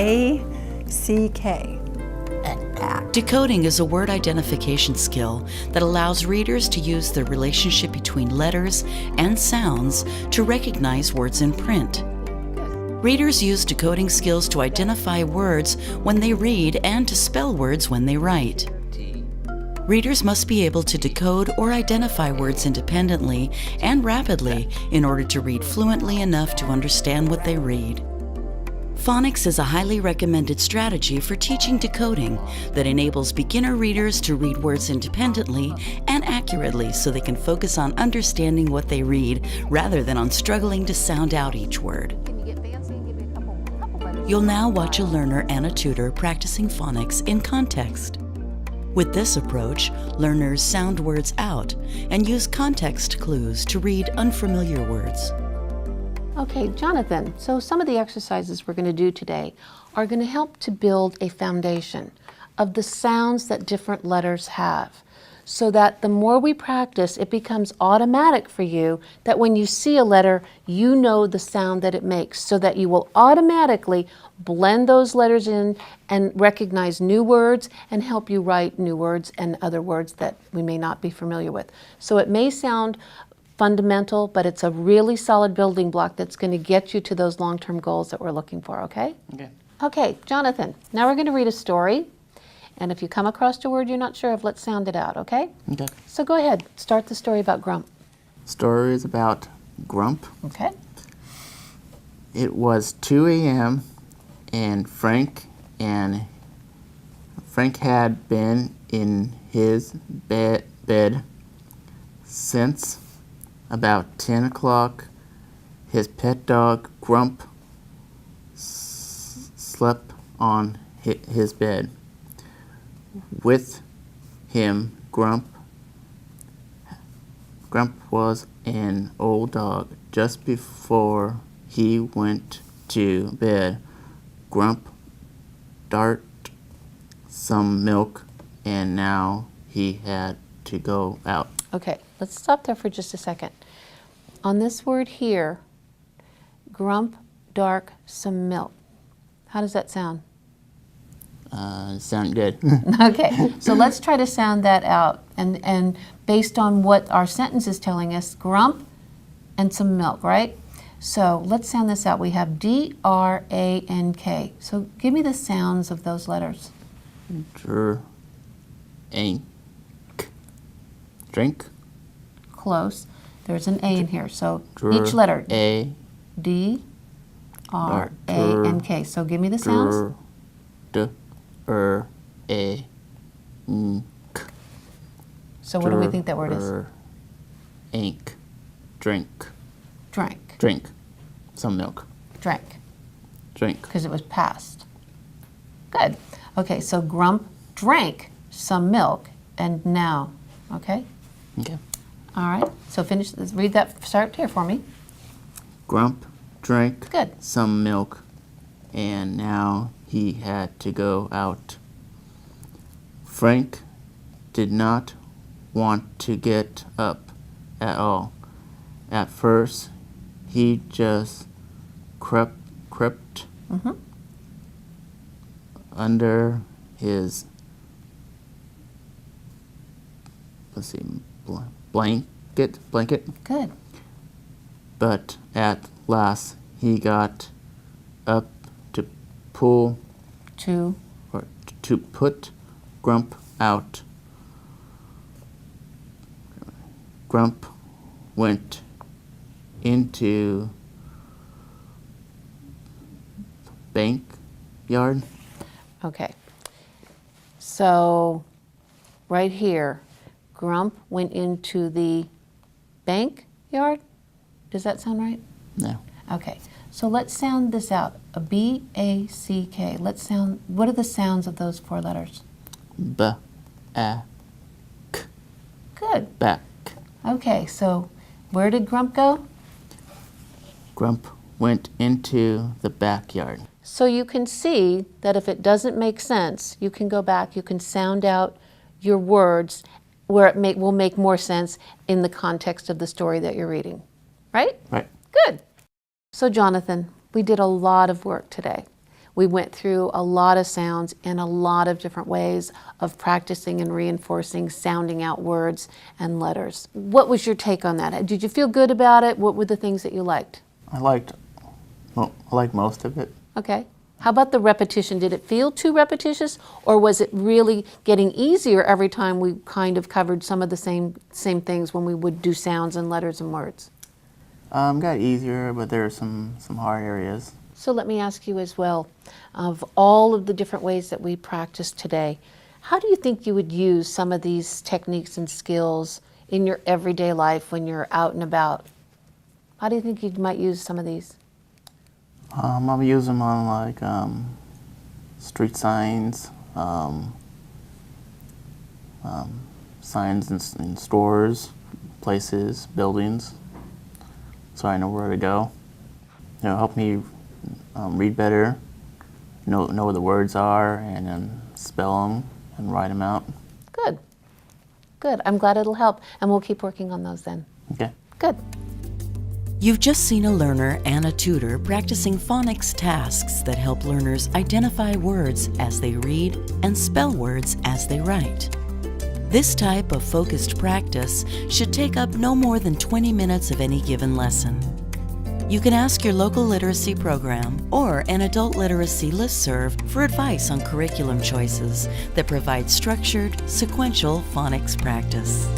A-C-K. Decoding is a word identification skill that allows readers to use the relationship between letters and sounds to recognize words in print. Readers use decoding skills to identify words when they read and to spell words when they write. Readers must be able to decode or identify words independently and rapidly in order to read fluently enough to understand what they read. Phonics is a highly recommended strategy for teaching decoding that enables beginner readers to read words independently and accurately so they can focus on understanding what they read rather than on struggling to sound out each word. You'll now watch a learner and a tutor practicing phonics in context. With this approach, learners sound words out and use context clues to read unfamiliar words. Okay, Jonathan, so some of the exercises we're going to do today are going to help to build a foundation of the sounds that different letters have, so that the more we practice, it becomes automatic for you that when you see a letter, you know the sound that it makes, so that you will automatically blend those letters in and recognize new words and help you write new words and other words that we may not be familiar with. So it may sound fundamental, but it's a really solid building block that's going to get you to those long-term goals that we're looking for, okay? Okay. Okay, Jonathan, now we're going to read a story, and if you come across a word you're not sure of, let's sound it out, okay? Okay. So go ahead, start the story about Grump. Story is about Grump. Okay. It was 2 a.m. and Frank had been in his bed since about 10 o'clock. His pet dog, Grump, slept on his bed. With him, Grump was an old dog. Just before he went to bed, Grump drank some milk, and now he had to go out. Okay, let's stop there for just a second. On this word here, Grump drank some milk. How does that sound? Sound good. Okay, so let's try to sound that out. And based on what our sentence is telling us, Grump and some milk, right? So let's sound this out. We have D-R-A-N-K. So give me the sounds of those letters. Drink. Close. There's an A in here. So each letter. A. D-R-A-N-K. So give me the sounds. A. So what do we think that word is? Ink. Drink. Drank. Drink. Some milk. Drank. Drink. Because it was past. Good. Okay, so Grump drank some milk, and now, okay? Okay. All right, so finish, read that, start here for me. Grump drank Good. some milk, and now he had to go out. Frank did not want to get up at all. At first, he just crept under his blanket. Good. But at last he got up to put Grump out. Grump went into backyard. Okay. So right here, Grump went into the bank yard. Does that sound right? No. Okay. So let's sound this out. A B-A-C-K. Let's sound, what are the sounds of those four letters? B, A, K. Good. Back. Okay, so where did Grump go? Grump went into the backyard. So you can see that if it doesn't make sense, you can go back, you can sound out your words where it will make more sense in the context of the story that you're reading. Right? Right. Good. So Jonathan, we did a lot of work today. We went through a lot of sounds and a lot of different ways of practicing and reinforcing sounding out words and letters. What was your take on that? Did you feel good about it? What were the things that you liked? I liked most of it. Okay. How about the repetition? Did it feel too repetitious, or was it really getting easier every time we kind of covered some of the same things when we would do sounds and letters and words? Got easier, but there are some hard areas. So let me ask you as well, of all of the different ways that we practiced today, how do you think you would use some of these techniques and skills in your everyday life when you're out and about? How do you think you might use some of these? I'll use them on like street signs, signs in stores, places, buildings, so I know where to go. Help me read better, know what the words are, and then spell them and write them out. Good. Good. I'm glad it'll help, and we'll keep working on those then. Okay. Good. You've just seen a learner and a tutor practicing phonics tasks that help learners identify words as they read and spell words as they write. This type of focused practice should take up no more than 20 minutes of any given lesson. You can ask your local literacy program or an adult literacy listserv for advice on curriculum choices that provide structured, sequential phonics practice.